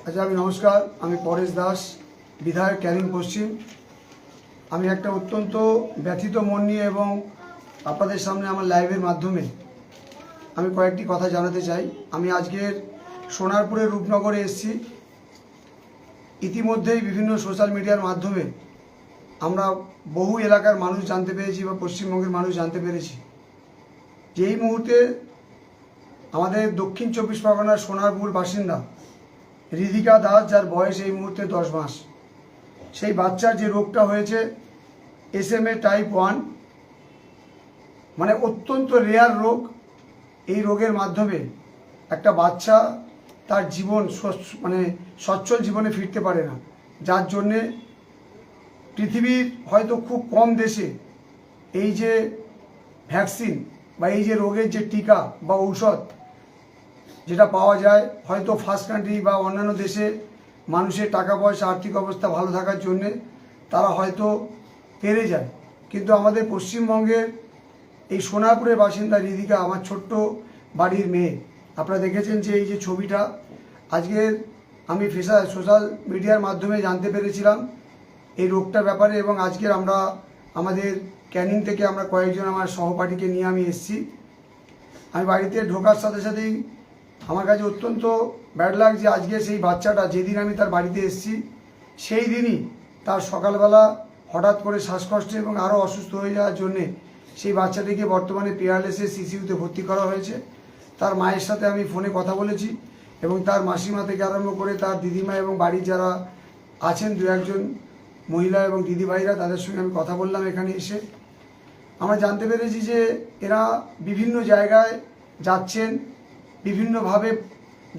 আচ্ছা, আমি নমস্কার। আমি পরেশ দাস, বিধায়ক ক্যানিং পশ্চিম। আমি একটা অত্যন্ত ব্যথিত মন নিয়ে এবং আপনাদের সামনে আমার লাইভের মাধ্যমে আমি কয়েকটি কথা জানাতে চাই। আমি আজকের সোনারপুরের রূপনগরে এসেছি। ইতিমধ্যেই বিভিন্ন সোশ্যাল মিডিয়ার মাধ্যমে আমরা বহু এলাকার মানুষ জানতে পেরেছি বা পশ্চিমবঙ্গের মানুষ জানতে পেরেছি যে এই মুহূর্তে আমাদের দক্ষিণ চব্বিশ পরগনার সোনারপুর বাসিন্দা রিধিকা দাস, যার বয়স এই মুহূর্তে 10 মাস, সেই বাচ্চার যে রোগটা হয়েছে SMA টাইপ 1, মানে অত্যন্ত রেয়ার রোগ। এই রোগের মাধ্যমে একটা বাচ্চা তার জীবন সচ্ছল জীবনে ফিরতে পারে না, যার জন্যে পৃথিবীর হয়তো খুব কম দেশে এই যে ভ্যাকসিন বা এই যে রোগের যে টিকা বা ঔষধ যেটা পাওয়া যায়, হয়তো ফার্স্ট কান্ট্রি বা অন্যান্য দেশে মানুষের টাকা পয়সা আর্থিক অবস্থা ভালো থাকার জন্যে তারা হয়তো পেরে যায়, কিন্তু আমাদের পশ্চিমবঙ্গের এই সোনারপুরের বাসিন্দা রিধিকা, আমার ছোট্ট বাড়ির মেয়ে। আপনারা দেখেছেন যে এই যে ছবিটা, আজকের আমি সোশ্যাল মিডিয়ার মাধ্যমে জানতে পেরেছিলাম এই রোগটার ব্যাপারে, এবং আজকের আমরা আমাদের ক্যানিং থেকে আমরা কয়েকজন আমার সহপাঠীকে নিয়ে আমি এসেছি। আমি বাড়িতে ঢোকার সাথে সাথেই আমার কাছে অত্যন্ত ব্যাড লাগছে। আজকে সেই বাচ্চাটা, যেদিন আমি তার বাড়িতে এসেছি সেই দিনই তার সকালবেলা হঠাৎ করে শ্বাসকষ্ট এবং আরও অসুস্থ হয়ে যাওয়ার জন্যে সেই বাচ্চাটিকে বর্তমানে পেয়ারলেসে CCUতে ভর্তি করা হয়েছে। তার মায়ের সাথে আমি ফোনে কথা বলেছি এবং তার মাসিমা থেকে আরম্ভ করে তার দিদিমা এবং বাড়ির যারা আছেন 2-1 মহিলা এবং দিদিভাইরা, তাদের সঙ্গে আমি কথা বললাম এখানে এসে। আমরা জানতে পেরেছি যে এরা বিভিন্ন জায়গায় যাচ্ছেন, বিভিন্নভাবে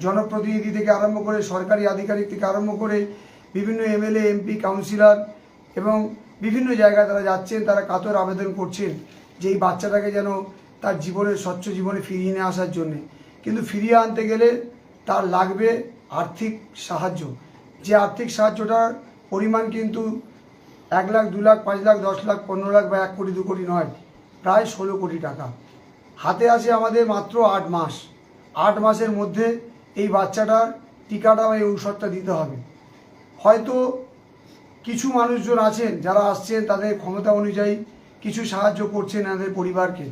জনপ্রতিনিধি থেকে আরম্ভ করে সরকারি আধিকারিক থেকে আরম্ভ করে বিভিন্ন MLA MP কাউন্সিলর এবং বিভিন্ন জায়গায় তারা যাচ্ছেন। তারা কাতর আবেদন করছেন যে এই বাচ্চাটাকে যেন তার জীবনের স্বচ্ছ জীবনে ফিরিয়ে নিয়ে আসার জন্যে। কিন্তু ফিরিয়ে আনতে গেলে তার লাগবে আর্থিক সাহায্য। যে আর্থিক সাহায্যটার পরিমাণ কিন্তু 1 লাখ, 2 লাখ, 5 লাখ, 10 লাখ, 15 লাখ বা 1 কোটি 2 কোটি নয়, প্রায় 16 কোটি টাকা। হাতে আছে আমাদের মাত্র 8 মাস। 8 মাসের মধ্যে এই বাচ্চাটার টিকাটা বা এই ঔষধটা দিতে হবে। হয়তো কিছু মানুষজন আছেন যারা আসছেন, তাদের ক্ষমতা অনুযায়ী কিছু সাহায্য করছেন এনাদের পরিবারকে,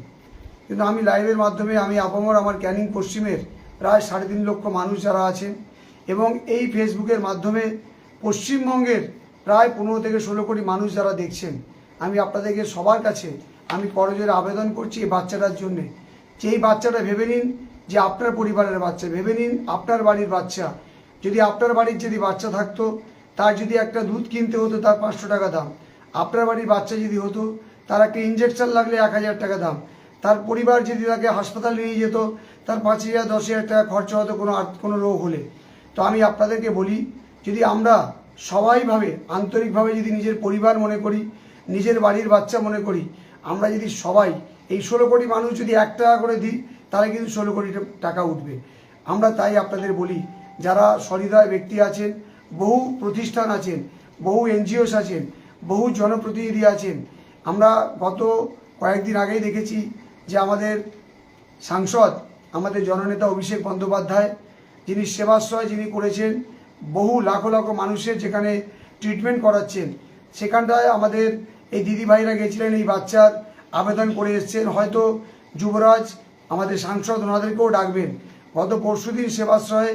কিন্তু আমি লাইভের মাধ্যমে আমি আপামর আমার ক্যানিং পশ্চিমের প্রায় 3.5 লক্ষ মানুষ যারা আছেন এবং এই ফেসবুকের মাধ্যমে পশ্চিমবঙ্গের প্রায় 15 থেকে 16 কোটি মানুষ যারা দেখছেন, আমি আপনাদেরকে সবার কাছে আমি করজোড়ে আবেদন করছি এই বাচ্চাটার জন্যে, যে এই বাচ্চাটা ভেবে নিন যে আপনার পরিবারের বাচ্চা, ভেবে নিন আপনার বাড়ির বাচ্চা। যদি আপনার বাড়ির যদি বাচ্চা থাকতো, তার যদি একটা দুধ কিনতে হতো তার 500 টাকা দাম, আপনার বাড়ির বাচ্চা যদি হতো তার একটা ইঞ্জেকশন লাগলে 1000 টাকা দাম, তার পরিবার যদি তাকে হাসপাতালে নিয়ে যেত তার 5000 10,000 টাকা খরচা হতো কোনো রোগ হলে। তো আমি আপনাদেরকে বলি, যদি আমরা সবাইভাবে আন্তরিকভাবে যদি নিজের পরিবার মনে করি, নিজের বাড়ির বাচ্চা মনে করি, আমরা যদি সবাই এই 16 কোটি মানুষ যদি 1 টাকা করে দিই, তাহলে কিন্তু 16 কোটি টাকা উঠবে। আমরা তাই আপনাদের বলি, যারা সহৃদয় ব্যক্তি আছেন, বহু প্রতিষ্ঠান আছেন, বহু NGOs আছেন, বহু জনপ্রতিনিধি আছেন। আমরা গত কয়েকদিন আগেই দেখেছি যে আমাদের সাংসদ, আমাদের জননেতা অভিষেক বন্দ্যোপাধ্যায়, যিনি সেবাশ্রয় যিনি করেছেন, বহু লাখো লাখো মানুষের যেখানে ট্রিটমেন্ট করাচ্ছেন, সেখানটায় আমাদের এই দিদিভাইরা গেছিলেন, এই বাচ্চার আবেদন করে এসছেন। হয়তো যুবরাজ আমাদের সাংসদ ওনাদেরকেও ডাকবেন। গত পরশুদিন সেবাশ্রয়ে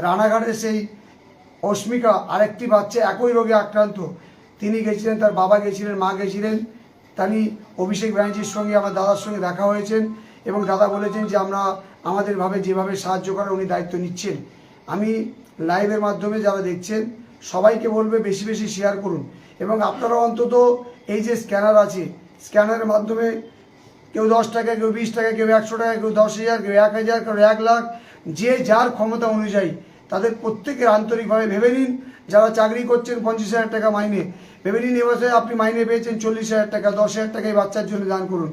রানাঘাটের সেই অস্মিকা, আরেকটি বাচ্চা একই রোগে আক্রান্ত, তিনি গেছিলেন, তার বাবা গেছিলেন, মা গেছিলেন। তিনি অভিষেক ব্যানার্জির সঙ্গে আমার দাদার সঙ্গে দেখা হয়েছেন এবং দাদা বলেছেন যে আমরা আমাদের যেভাবে সাহায্য করার উনি দায়িত্ব নিচ্ছেন। আমি লাইভের মাধ্যমে যারা দেখছেন সবাইকে বলবে বেশি বেশি শেয়ার করুন, এবং আপনারা অন্তত এই যে স্ক্যানার আছে, স্ক্যানারের মাধ্যমে কেউ 10 টাকা, কেউ 20 টাকা, কেউ 100 টাকা, কেউ 10,000, কেউ 1,000, কেউ 1 লাখ, যে যার ক্ষমতা অনুযায়ী তাদের প্রত্যেকের আন্তরিকভাবে ভেবে নিন। যারা চাকরি করছেন 50,000 টাকা মাইনে, ভেবে নিন এবছরে আপনি মাইনে পেয়েছেন 40,000 টাকা, 10,000 টাকা এই বাচ্চার জন্য দান করুন।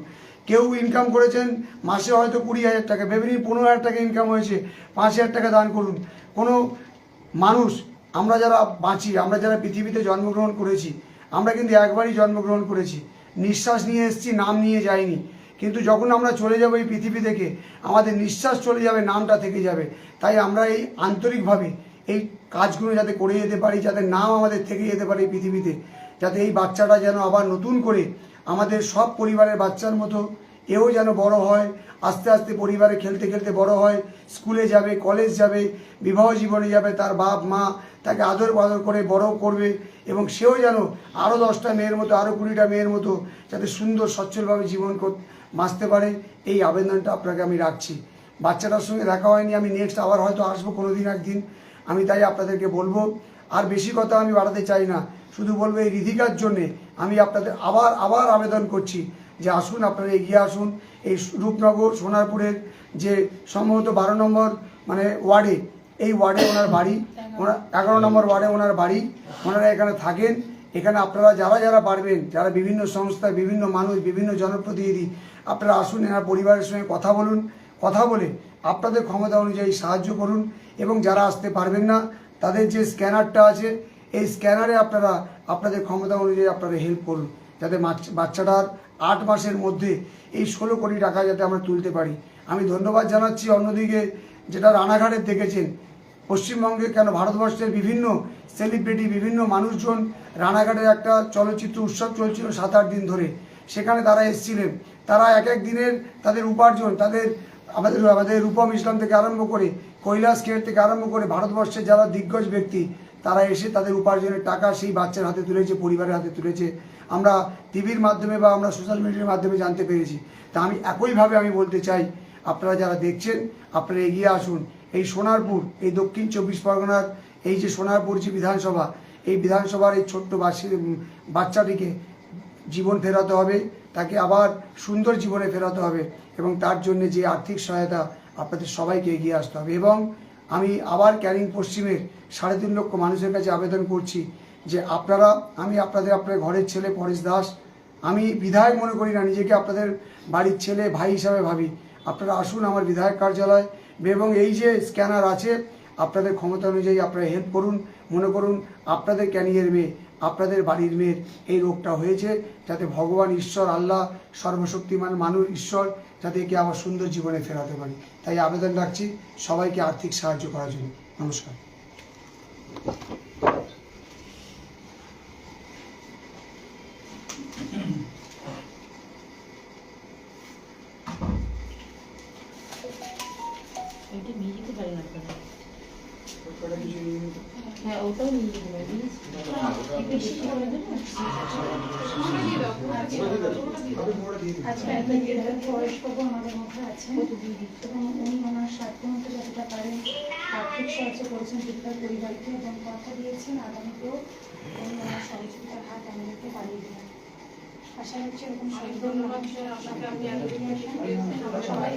কেউ ইনকাম করেছেন মাসে হয়তো 20,000 টাকা, ভেবে নিন 15,000 টাকা ইনকাম হয়েছে, 5,000 টাকা দান করুন। কোনো মানুষ, আমরা যারা বাঁচি, আমরা যারা পৃথিবীতে জন্মগ্রহণ করেছি, আমরা কিন্তু একবারই জন্মগ্রহণ করেছি, নিঃশ্বাস নিয়ে এসেছি, নাম নিয়ে যাইনি। কিন্তু যখন আমরা চলে যাব এই পৃথিবী থেকে, আমাদের নিঃশ্বাস চলে যাবে, নামটা থেকে যাবে। তাই আমরা এই আন্তরিকভাবে এই কাজগুলো যাতে করে যেতে পারি, যাতে নাম আমাদের থেকে যেতে পারে এই পৃথিবীতে, যাতে এই বাচ্চাটা যেন আবার নতুন করে আমাদের সব পরিবারের বাচ্চার মতো এও যেন বড় হয়, আস্তে আস্তে পরিবারে খেলতে খেলতে বড় হয়, স্কুলে যাবে, কলেজ যাবে, বিবাহ জীবনে যাবে, তার বাপ মা তাকে আদর বাদর করে বড় করবে এবং সেও যেন আরও 10টা মেয়ের মতো, আরও 20টা মেয়ের মতো যাতে সুন্দর সচ্ছলভাবে জীবন বাঁচতে পারে, এই আবেদনটা আপনাকে আমি রাখছি। বাচ্চাটার সঙ্গে দেখা হয়নি, আমি নেক্সট আবার হয়তো আসবো কোনো দিন একদিন, আমি তাই আপনাদেরকে বলবো। আর বেশি কথা আমি বাড়াতে চাই না, শুধু বলবো এই রিধিকার জন্যে আমি আপনাদের আবার আবেদন করছি যে আসুন, আপনারা এগিয়ে আসুন। এই রূপনগর সোনারপুরের যে সম্ভবত 12 নম্বর মানে ওয়ার্ডে, এই ওয়ার্ডে ওনার বাড়ি, ওনার 11 নম্বর ওয়ার্ডে ওনার বাড়ি, ওনারা এখানে থাকেন। এখানে আপনারা যারা পারবেন, যারা বিভিন্ন সংস্থা, বিভিন্ন মানুষ, বিভিন্ন জনপ্রতিনিধি, আপনারা আসুন, এনার পরিবারের সঙ্গে কথা বলুন, কথা বলে আপনাদের ক্ষমতা অনুযায়ী সাহায্য করুন। এবং যারা আসতে পারবেন না, তাদের যে স্ক্যানারটা আছে, এই স্ক্যানারে আপনারা আপনাদের ক্ষমতা অনুযায়ী আপনারা হেল্প করুন, যাতে বাচ্চাটার 8 মাসের মধ্যে এই 16 কোটি টাকা যাতে আমরা তুলতে পারি। আমি ধন্যবাদ জানাচ্ছি। অন্যদিকে যেটা রানাঘাটের দেখেছেন, পশ্চিমবঙ্গে কেন ভারতবর্ষের বিভিন্ন সেলিব্রিটি, বিভিন্ন মানুষজন, রানাঘাটের একটা চলচ্চিত্র উৎসব চলছিল 7-8 দিন ধরে, সেখানে তারা এসেছিলেন। তারা এক দিনের তাদের উপার্জন, আমাদের রূপম ইসলাম থেকে আরম্ভ করে, কৈলাস খের থেকে আরম্ভ করে, ভারতবর্ষের যারা দিগ্গজ ব্যক্তি, তারা এসে তাদের উপার্জনের টাকা সেই বাচ্চার হাতে তুলেছে, পরিবারের হাতে তুলেছে। আমরা টিভির মাধ্যমে বা আমরা সোশ্যাল মিডিয়ার মাধ্যমে জানতে পেরেছি। তা আমি একইভাবে আমি বলতে চাই, আপনারা যারা দেখছেন, আপনারা এগিয়ে আসুন। এই সোনারপুর, এই দক্ষিণ 24 পরগনার এই যে সোনারপুর যে বিধানসভা, এই বিধানসভার এই ছোট্ট বাচ্চাটিকে জীবন ফেরাতে হবে, তাকে আবার সুন্দর জীবনে ফেরাতে হবে এবং তার জন্য যে আর্থিক সহায়তা আপনাদের সবাইকে এগিয়ে আসতে হবে। এবং আমি আবার ক্যানিং পশ্চিমের 3.5 লক্ষ মানুষের কাছে আবেদন করছি যে আমি আপনাদের ঘরের ছেলে পরেশ দাস, আমি বিধায়ক মনে করি না, নিজেকে আপনাদের বাড়ির ছেলে, ভাই হিসাবে ভাবি। আপনারা আসুন আমার বিধায়ক কার্যালয় এবং এই যে স্ক্যানার আছে, আপনাদের ক্ষমতা অনুযায়ী আপনারা হেল্প করুন। মনে করুন আপনাদের ক্যানিংয়ের মেয়ে, আপনাদের বাড়ির মেয়ের এই রোগটা হয়েছে, যাতে ভগবান ঈশ্বর, আল্লাহ, সর্বশক্তিমান মানুষ ঈশ্বর, যাতে একে আবার সুন্দর জীবনে ফেরাতে পারি। তাই আবেদন রাখছি সবাইকে আর্থিক সাহায্য করার জন্য। নমস্কার। হ্যাঁ, ওটাও নিয়ে যেতে পারি। আজকে একজন বিধায়ক পরেশবাবু আমাদের মধ্যে আছেন এবং উনি ওনার সাধ্যমতো যতটা পারেন আর্থিক সাহায্য করেছেন দীপিকার পরিবারকে এবং কথা দিয়েছেন আগামীতেও উনি ওনার সহযোগিতার হাত আমাদেরকে বাড়িয়ে দেবেন। আশা করছি এরকম ধন্যবাদ সবাই